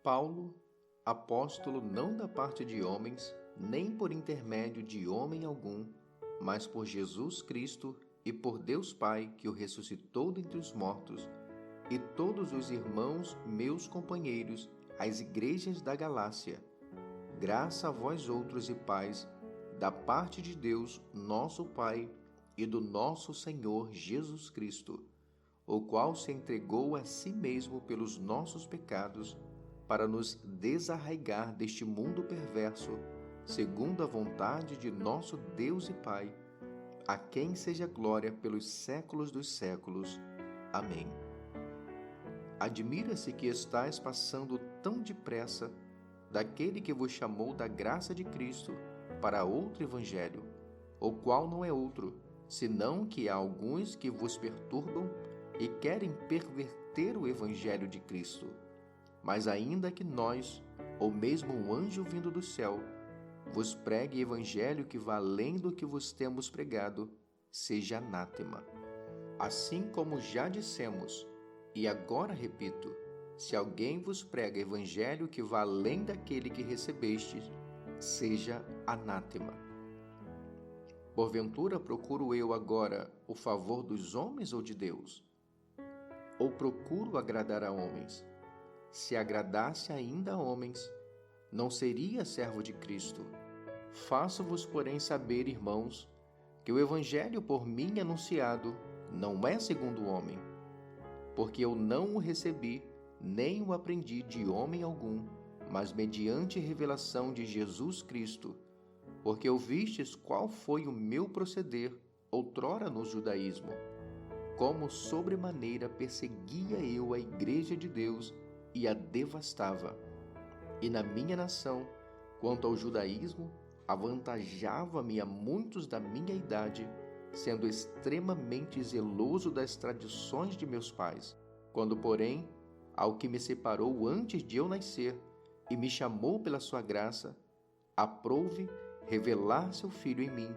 Paulo, apóstolo não da parte de homens, nem por intermédio de homem algum, mas por Jesus Cristo e por Deus Pai, que o ressuscitou dentre os mortos, e todos os irmãos meus companheiros, às igrejas da Galácia. Graça a vós outros e paz, da parte de Deus, nosso Pai, e do nosso Senhor Jesus Cristo, o qual se entregou a si mesmo pelos nossos pecados, para nos desarraigar deste mundo perverso, segundo a vontade de nosso Deus e Pai, a quem seja glória pelos séculos dos séculos. Amém. Admira-se que estais passando tão depressa daquele que vos chamou da graça de Cristo para outro evangelho, o qual não é outro, senão que há alguns que vos perturbam e querem perverter o evangelho de Cristo. Mas ainda que nós, ou mesmo um anjo vindo do céu, vos pregue evangelho que vá além do que vos temos pregado, seja anátema. Assim como já dissemos, e agora repito, se alguém vos prega evangelho que vá além daquele que recebestes, seja anátema. Porventura procuro eu agora o favor dos homens ou de Deus? Ou procuro agradar a homens? Se agradasse ainda a homens, não seria servo de Cristo. Faço-vos, porém, saber, irmãos, que o evangelho por mim anunciado não é segundo o homem, porque eu não o recebi, nem o aprendi de homem algum, mas mediante revelação de Jesus Cristo, porque ouvistes qual foi o meu proceder outrora no judaísmo, como sobremaneira perseguia eu a igreja de Deus e a devastava. E na minha nação, quanto ao judaísmo, avantajava-me a muitos da minha idade, sendo extremamente zeloso das tradições de meus pais. Quando, porém, ao que me separou antes de eu nascer e me chamou pela sua graça, aprouve revelar seu Filho em mim,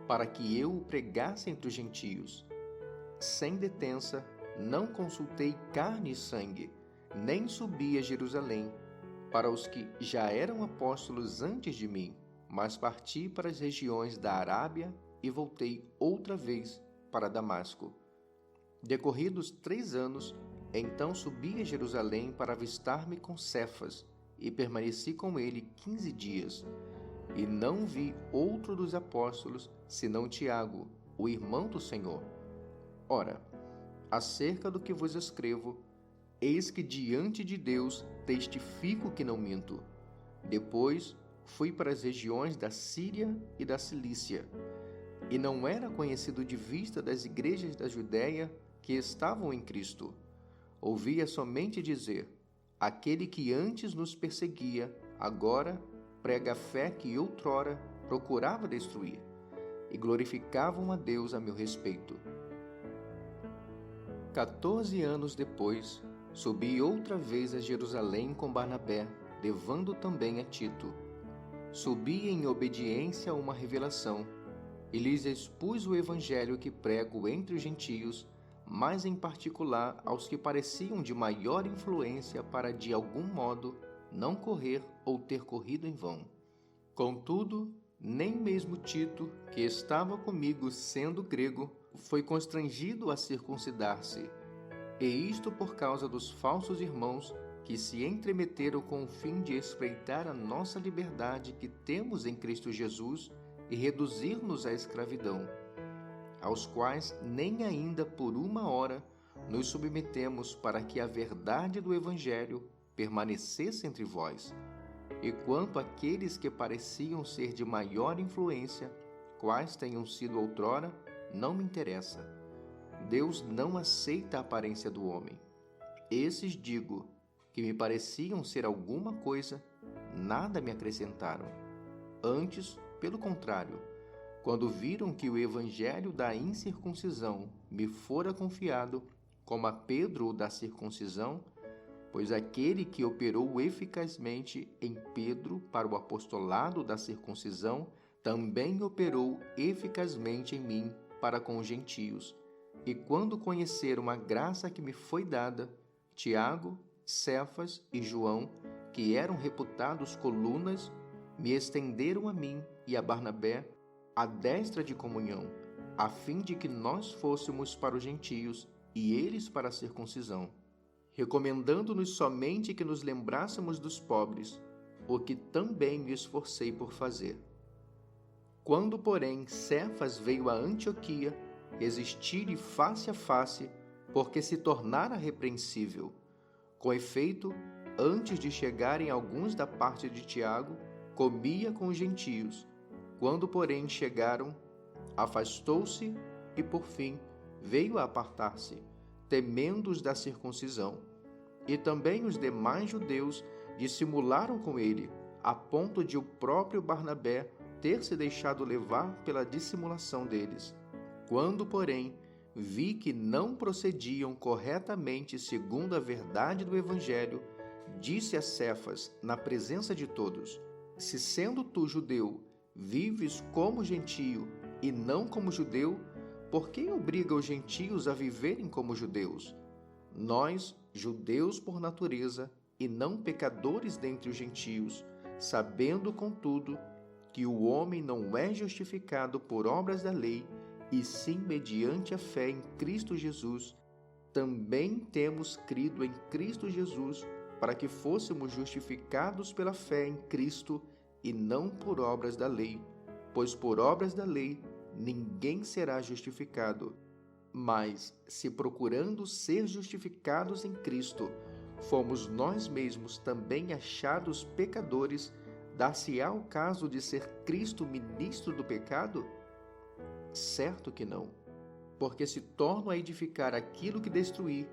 para que eu o pregasse entre os gentios. Sem detença, não consultei carne e sangue, nem subi a Jerusalém, para os que já eram apóstolos antes de mim, mas parti para as regiões da Arábia e voltei outra vez para Damasco. Decorridos 3 anos, então subi a Jerusalém para avistar-me com Cefas, e permaneci com ele 15 dias. E não vi outro dos apóstolos, senão Tiago, o irmão do Senhor. Ora, acerca do que vos escrevo, eis que diante de Deus testifico que não minto. Depois fui para as regiões da Síria e da Cilícia, e não era conhecido de vista das igrejas da Judéia que estavam em Cristo. Ouvia somente dizer: aquele que antes nos perseguia, agora prega a fé que outrora procurava destruir, e glorificavam a Deus a meu respeito. 14 anos depois, subi outra vez a Jerusalém com Barnabé, levando também a Tito. Subi em obediência a uma revelação, e lhes expus o evangelho que prego entre os gentios, mas em particular aos que pareciam de maior influência para de algum modo não correr ou ter corrido em vão. Contudo, nem mesmo Tito, que estava comigo sendo grego, foi constrangido a circuncidar-se, e isto por causa dos falsos irmãos que se entremeteram com o fim de espreitar a nossa liberdade que temos em Cristo Jesus e reduzir-nos à escravidão, aos quais nem ainda por uma hora nos submetemos para que a verdade do Evangelho permanecesse entre vós. E quanto àqueles que pareciam ser de maior influência, quais tenham sido outrora, não me interessa. Deus não aceita a aparência do homem. Esses, digo, que me pareciam ser alguma coisa, nada me acrescentaram. Antes, pelo contrário, quando viram que o evangelho da incircuncisão me fora confiado, como a Pedro o da circuncisão, pois aquele que operou eficazmente em Pedro para o apostolado da circuncisão, também operou eficazmente em mim para com os gentios. E quando conheceram a graça que me foi dada, Tiago, Cefas e João, que eram reputados colunas, me estenderam a mim e a Barnabé a destra de comunhão, a fim de que nós fôssemos para os gentios e eles para a circuncisão, recomendando-nos somente que nos lembrássemos dos pobres, o que também me esforcei por fazer. Quando, porém, Cefas veio a Antioquia, resisti-lhe face a face, porque se tornara repreensível. Com efeito, antes de chegarem alguns da parte de Tiago, comia com os gentios. Quando, porém, chegaram, afastou-se e, por fim, veio a apartar-se, temendo os da circuncisão. E também os demais judeus dissimularam com ele, a ponto de o próprio Barnabé ter se deixado levar pela dissimulação deles. Quando, porém, vi que não procediam corretamente segundo a verdade do Evangelho, disse a Cefas, na presença de todos: se sendo tu judeu, vives como gentio e não como judeu, por que obriga os gentios a viverem como judeus? Nós, judeus por natureza, e não pecadores dentre os gentios, sabendo, contudo, que o homem não é justificado por obras da lei, e sim mediante a fé em Cristo Jesus, também temos crido em Cristo Jesus, para que fôssemos justificados pela fé em Cristo e não por obras da lei, pois por obras da lei ninguém será justificado. Mas, se procurando ser justificados em Cristo, fomos nós mesmos também achados pecadores, dar-se-á o caso de ser Cristo ministro do pecado? Certo que não, porque se torno a edificar aquilo que destruí,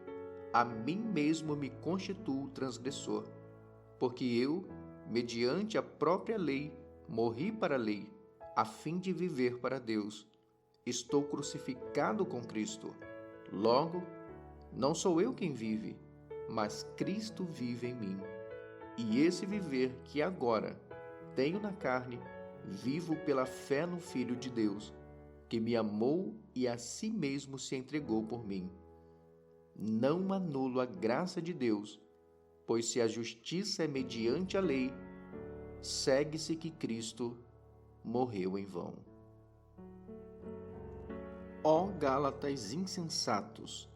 a mim mesmo me constituo transgressor, porque eu, mediante a própria lei, morri para a lei, a fim de viver para Deus. Estou crucificado com Cristo. Logo, não sou eu quem vive, mas Cristo vive em mim. E esse viver que agora tenho na carne, vivo pela fé no Filho de Deus, que me amou e a si mesmo se entregou por mim. Não anulo a graça de Deus, pois se a justiça é mediante a lei, segue-se que Cristo morreu em vão. Ó Gálatas insensatos,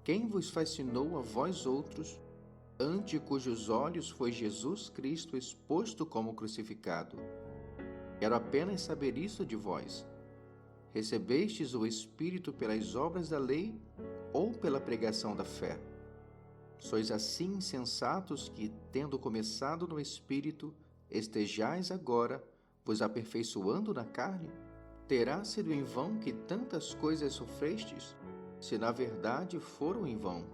quem vos fascinou a vós outros, ante cujos olhos foi Jesus Cristo exposto como crucificado? Quero apenas saber isso de vós. Recebestes o Espírito pelas obras da lei ou pela pregação da fé? Sois assim insensatos que, tendo começado no Espírito, estejais agora vos aperfeiçoando na carne? Terá sido em vão que tantas coisas sofrestes, se na verdade foram em vão?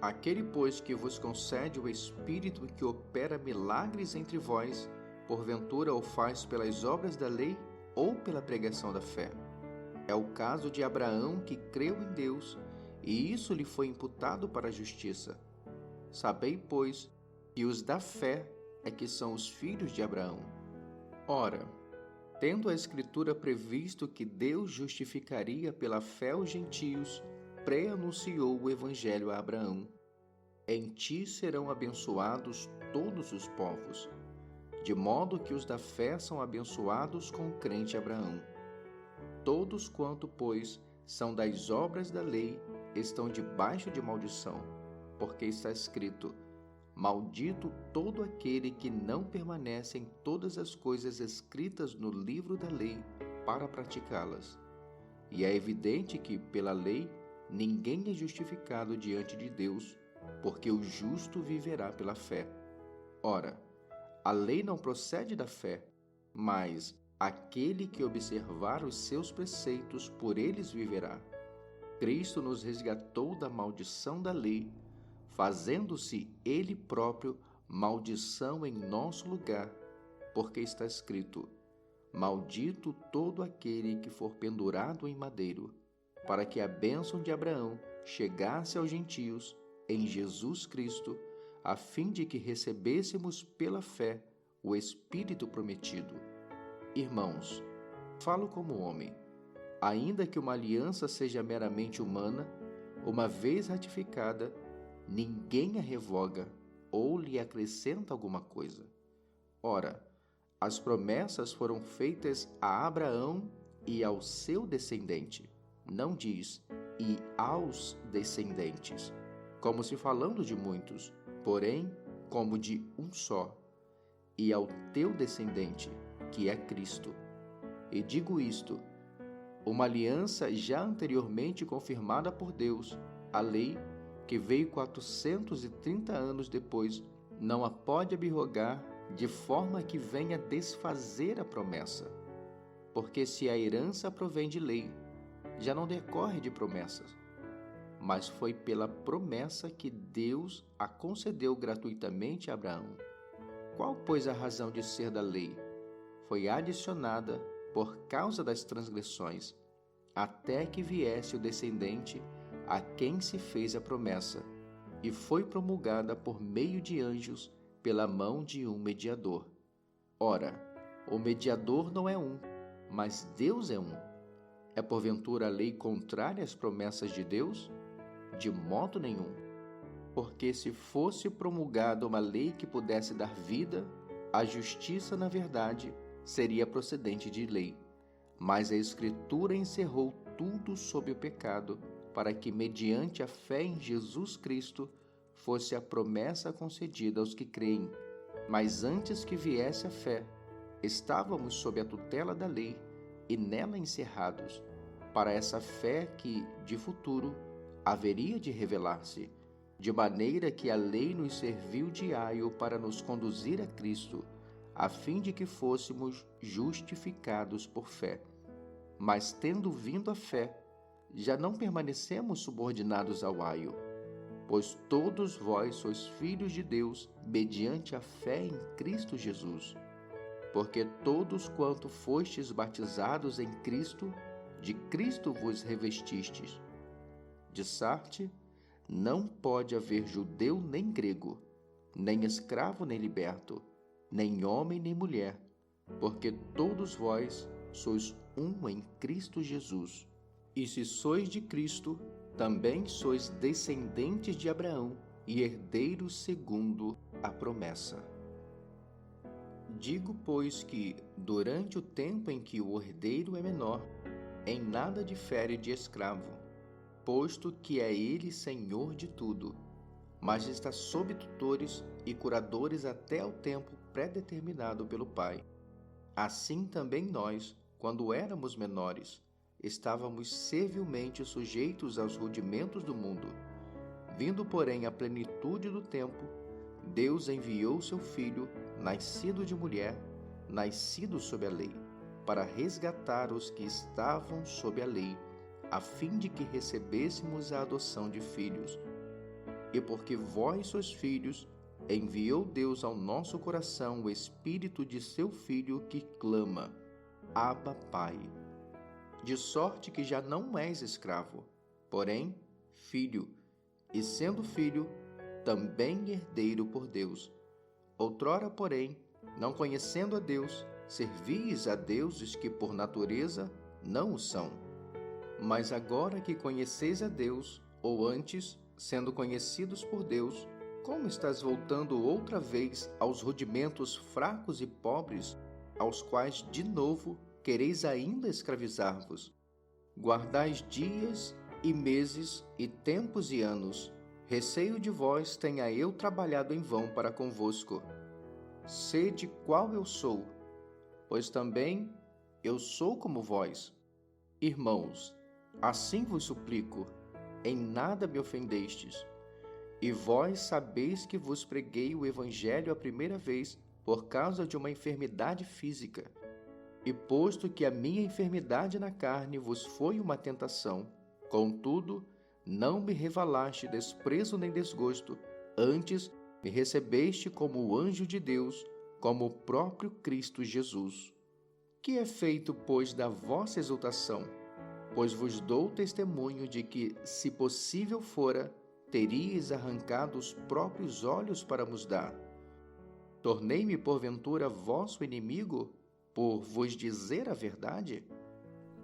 Aquele, pois, que vos concede o Espírito e que opera milagres entre vós, porventura o faz pelas obras da lei ou pela pregação da fé? É o caso de Abraão, que creu em Deus, e isso lhe foi imputado para a justiça. Sabei, pois, que os da fé é que são os filhos de Abraão. Ora, tendo a Escritura previsto que Deus justificaria pela fé os gentios, pré-anunciou o Evangelho a Abraão: em ti serão abençoados todos os povos, de modo que os da fé são abençoados com o crente Abraão. Todos quanto, pois, são das obras da lei, estão debaixo de maldição, porque está escrito: maldito todo aquele que não permanece em todas as coisas escritas no livro da lei para praticá-las. E é evidente que, pela lei, ninguém é justificado diante de Deus, porque o justo viverá pela fé. Ora, a lei não procede da fé, mas aquele que observar os seus preceitos, por eles viverá. Cristo nos resgatou da maldição da lei, fazendo-se Ele próprio maldição em nosso lugar, porque está escrito: maldito todo aquele que for pendurado em madeiro, para que a bênção de Abraão chegasse aos gentios em Jesus Cristo, a fim de que recebêssemos pela fé o Espírito prometido. Irmãos, falo como homem, ainda que uma aliança seja meramente humana, uma vez ratificada, ninguém a revoga, ou lhe acrescenta alguma coisa. Ora, as promessas foram feitas a Abraão e ao seu descendente. Não diz, e aos descendentes, como se falando de muitos, porém, como de um só, e ao teu descendente, que é Cristo. E digo isto, uma aliança já anteriormente confirmada por Deus, a lei, que veio 430 anos depois, não a pode abrogar de forma que venha desfazer a promessa. Porque se a herança provém de lei, já não decorre de promessas, mas foi pela promessa que Deus a concedeu gratuitamente a Abraão. Qual, pois, a razão de ser da lei? Foi adicionada por causa das transgressões, até que viesse o descendente a quem se fez a promessa, e foi promulgada por meio de anjos pela mão de um mediador. Ora, o mediador não é um, mas Deus é um. É porventura a lei contrária às promessas de Deus? De modo nenhum. Porque se fosse promulgada uma lei que pudesse dar vida, a justiça, na verdade, seria procedente de lei. Mas a Escritura encerrou tudo sob o pecado, para que, mediante a fé em Jesus Cristo, fosse a promessa concedida aos que creem. Mas antes que viesse a fé, estávamos sob a tutela da lei e nela encerrados, para essa fé que, de futuro, haveria de revelar-se, de maneira que a lei nos serviu de aio para nos conduzir a Cristo, a fim de que fôssemos justificados por fé. Mas, tendo vindo a fé, já não permanecemos subordinados ao aio, pois todos vós sois filhos de Deus mediante a fé em Cristo Jesus. Porque todos quanto fostes batizados em Cristo, de Cristo vos revestistes. De Sarte, não pode haver judeu nem grego, nem escravo nem liberto, nem homem nem mulher, porque todos vós sois um em Cristo Jesus. E se sois de Cristo, também sois descendentes de Abraão e herdeiros segundo a promessa. Digo, pois, que, durante o tempo em que o herdeiro é menor, em nada difere de escravo, posto que é ele senhor de tudo, mas está sob tutores e curadores até ao tempo pré-determinado pelo Pai. Assim também nós, quando éramos menores, estávamos servilmente sujeitos aos rudimentos do mundo. Vindo, porém, à plenitude do tempo, Deus enviou seu Filho, nascido de mulher, nascido sob a lei, para resgatar os que estavam sob a lei, a fim de que recebêssemos a adoção de filhos. E porque vós sois filhos, enviou Deus ao nosso coração o Espírito de seu Filho que clama, Abba, Pai. De sorte que já não és escravo, porém filho, e sendo filho, também herdeiro por Deus. Outrora, porém, não conhecendo a Deus, servis a deuses que por natureza não o são. Mas agora que conheceis a Deus, ou antes, sendo conhecidos por Deus, como estás voltando outra vez aos rudimentos fracos e pobres, aos quais, de novo, quereis ainda escravizar-vos? Guardais dias e meses e tempos e anos. Receio de vós tenha eu trabalhado em vão para convosco. Sede qual eu sou, pois também eu sou como vós. Irmãos, assim vos suplico, em nada me ofendestes. E vós sabeis que vos preguei o Evangelho a primeira vez por causa de uma enfermidade física. E posto que a minha enfermidade na carne vos foi uma tentação, contudo, não me revelaste desprezo nem desgosto, antes me recebeste como o anjo de Deus, como o próprio Cristo Jesus. Que é feito, pois, da vossa exultação? Pois vos dou testemunho de que, se possível fora, teríeis arrancado os próprios olhos para vos dar. Tornei-me, porventura, vosso inimigo, por vos dizer a verdade?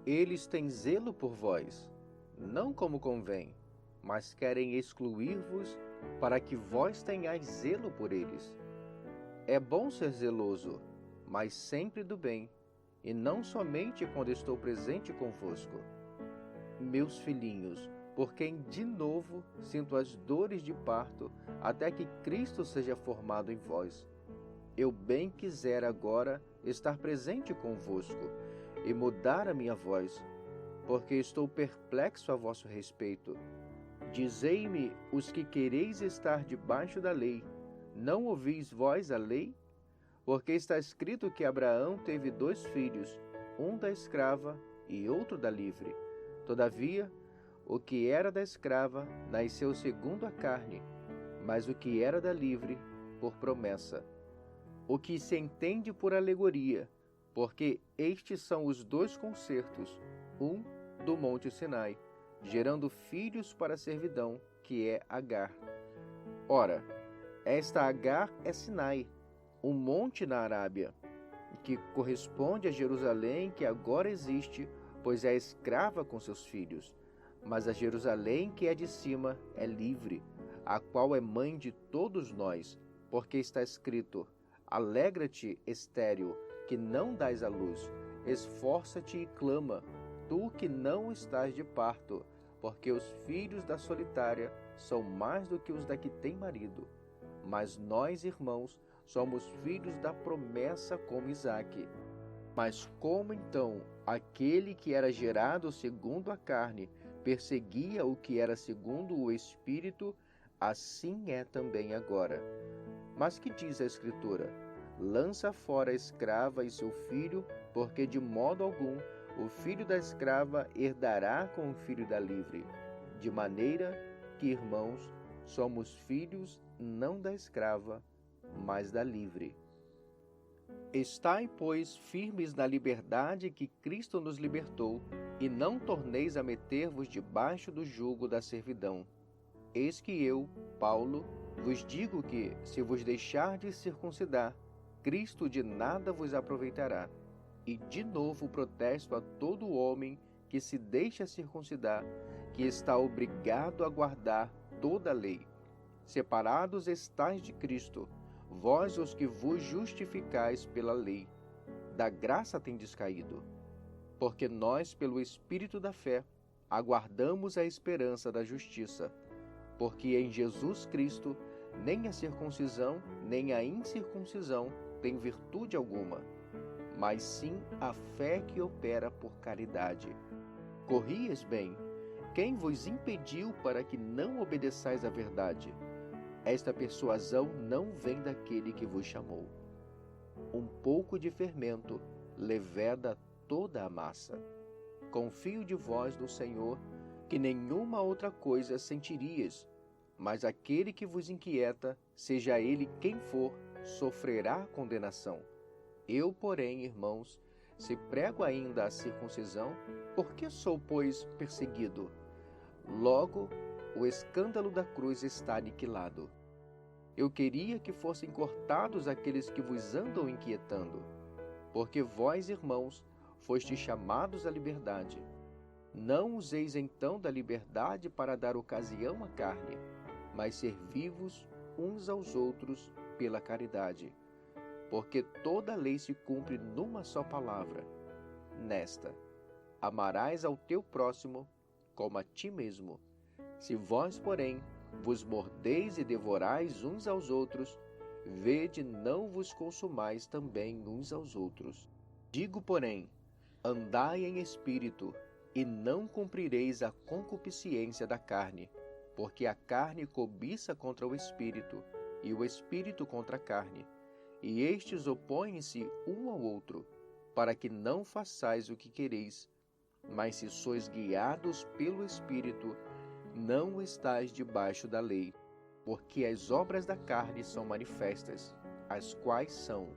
Eles têm zelo por vós, não como convém, mas querem excluir-vos para que vós tenhais zelo por eles. É bom ser zeloso, mas sempre do bem, e não somente quando estou presente convosco. Meus filhinhos, por quem de novo sinto as dores de parto, até que Cristo seja formado em vós. Eu bem quisera agora estar presente convosco e mudar a minha voz, porque estou perplexo a vosso respeito. Dizei-me os que quereis estar debaixo da lei, não ouvis vós a lei? Porque está escrito que Abraão teve 2 filhos, um da escrava e outro da livre. Todavia, o que era da escrava nasceu segundo a carne, mas o que era da livre, por promessa. O que se entende por alegoria, porque estes são os 2 concertos, um do monte Sinai, gerando filhos para a servidão, que é Agar. Ora, esta Agar é Sinai, um monte na Arábia, que corresponde a Jerusalém, que agora existe, pois é escrava com seus filhos. Mas a Jerusalém que é de cima é livre, a qual é mãe de todos nós, porque está escrito: alegra-te, estéril, que não dás à luz, esforça-te e clama, tu que não estás de parto, porque os filhos da solitária são mais do que os da que tem marido. Mas nós, irmãos, somos filhos da promessa como Isaque. Mas como então aquele que era gerado segundo a carne perseguia o que era segundo o Espírito, assim é também agora. Mas que diz a Escritura? Lança fora a escrava e seu filho, porque de modo algum o filho da escrava herdará com o filho da livre. De maneira que, irmãos, somos filhos não da escrava, mas da livre. Estai, pois, firmes na liberdade que Cristo nos libertou, e não torneis a meter-vos debaixo do jugo da servidão. Eis que eu, Paulo, vos digo que, se vos deixardes circuncidar, Cristo de nada vos aproveitará. E de novo protesto a todo homem que se deixa circuncidar, que está obrigado a guardar toda a lei. Separados estais de Cristo, vós os que vos justificais pela lei. Da graça tendes caído. Porque nós, pelo Espírito da fé, aguardamos a esperança da justiça. Porque em Jesus Cristo, nem a circuncisão, nem a incircuncisão tem virtude alguma, mas sim a fé que opera por caridade. Corrias bem, quem vos impediu para que não obedeçais à verdade? Esta persuasão não vem daquele que vos chamou. Um pouco de fermento leveda toda a massa. Confio de vós no Senhor, que nenhuma outra coisa sentirias, mas aquele que vos inquieta, seja ele quem for, sofrerá condenação. Eu, porém, irmãos, se prego ainda a circuncisão, por que sou, pois, perseguido? Logo, o escândalo da cruz está aniquilado. Eu queria que fossem cortados aqueles que vos andam inquietando, porque vós, irmãos, fostes chamados à liberdade. Não useis então da liberdade para dar ocasião à carne, mas servi-vos uns aos outros pela caridade. Porque toda a lei se cumpre numa só palavra, nesta: amarás ao teu próximo como a ti mesmo. Se vós, porém, vos mordeis e devorais uns aos outros, vede não vos consumais também uns aos outros. Digo, porém, andai em espírito, e não cumprireis a concupiscência da carne, porque a carne cobiça contra o espírito, e o espírito contra a carne, e estes opõem-se um ao outro, para que não façais o que quereis. Mas se sois guiados pelo Espírito, não estais debaixo da lei, porque as obras da carne são manifestas, as quais são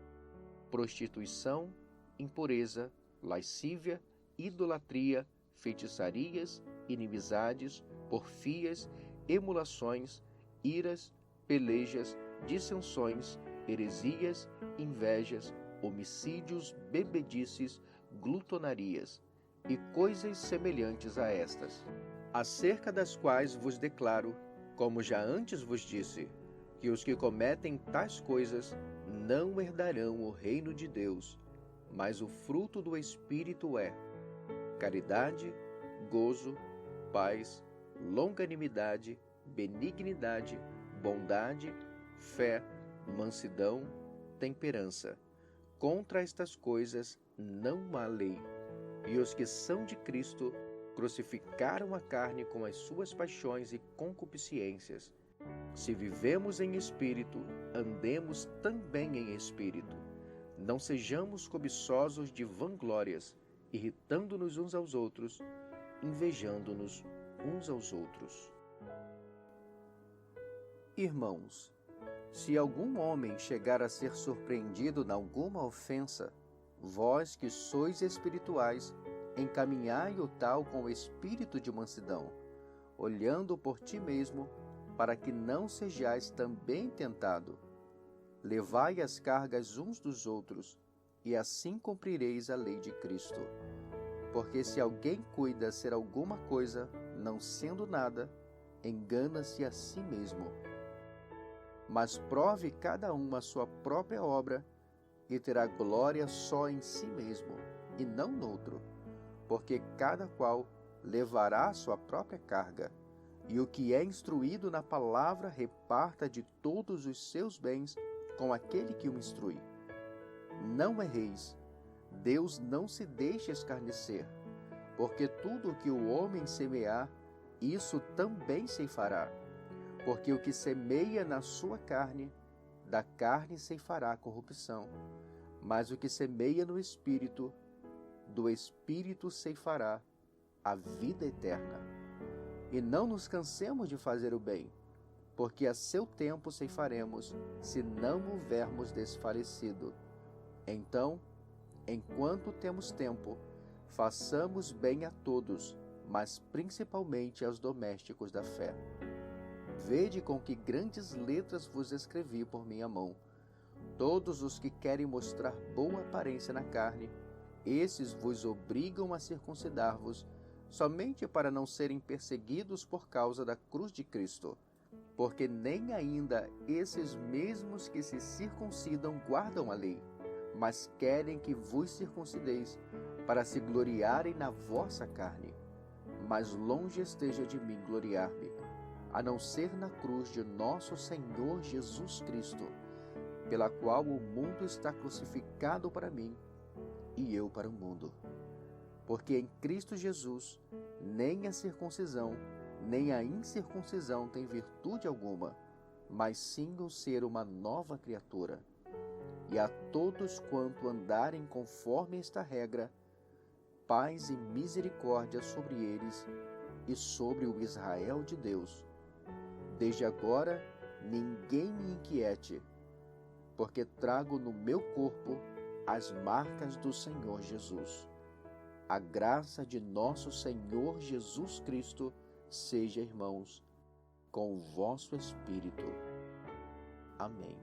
prostituição, impureza, lascívia, idolatria, feitiçarias, inimizades, porfias, emulações, iras, pelejas, dissensões, heresias, invejas, homicídios, bebedices, glutonarias e coisas semelhantes a estas, acerca das quais vos declaro, Como já antes vos disse, que os que cometem tais coisas não herdarão o reino de Deus, mas o fruto do Espírito é caridade, gozo, paz, longanimidade, benignidade, bondade, fé, mansidão, temperança. Contra estas coisas não há lei. E os que são de Cristo crucificaram a carne com as suas paixões e concupiscências. Se vivemos em espírito, andemos também em espírito. Não sejamos cobiçosos de vanglórias, irritando-nos uns aos outros, invejando-nos uns aos outros. Irmãos, se algum homem chegar a ser surpreendido em alguma ofensa, vós que sois espirituais, encaminhai o tal com o espírito de mansidão, olhando por ti mesmo, para que não sejais também tentado. Levai as cargas uns dos outros, e assim cumprireis a lei de Cristo. Porque se alguém cuida ser alguma coisa, não sendo nada, engana-se a si mesmo. Mas prove cada um a sua própria obra, e terá glória só em si mesmo, e não noutro, porque cada qual levará a sua própria carga, e o que é instruído na palavra reparta de todos os seus bens com aquele que o instrui. Não erreis, Deus não se deixa escarnecer, porque tudo o que o homem semear, isso também ceifará. Porque o que semeia na sua carne, da carne ceifará corrupção, mas o que semeia no Espírito, do Espírito ceifará a vida eterna. E não nos cansemos de fazer o bem, porque a seu tempo ceifaremos, se não houvermos desfalecido. Então, enquanto temos tempo, façamos bem a todos, mas principalmente aos domésticos da fé. Vede com que grandes letras vos escrevi por minha mão. Todos os que querem mostrar boa aparência na carne, esses vos obrigam a circuncidar-vos, somente para não serem perseguidos por causa da cruz de Cristo. Porque nem ainda esses mesmos que se circuncidam guardam a lei, mas querem que vos circuncideis, para se gloriarem na vossa carne. Mas longe esteja de mim gloriar-me, a não ser na cruz de nosso Senhor Jesus Cristo, pela qual o mundo está crucificado para mim e eu para o mundo. Porque em Cristo Jesus, nem a circuncisão, nem a incircuncisão tem virtude alguma, mas sim o ser uma nova criatura. E a todos quanto andarem conforme esta regra, paz e misericórdia sobre eles e sobre o Israel de Deus. Desde agora, ninguém me inquiete, porque trago no meu corpo as marcas do Senhor Jesus. A graça de nosso Senhor Jesus Cristo seja, irmãos, com o vosso espírito. Amém.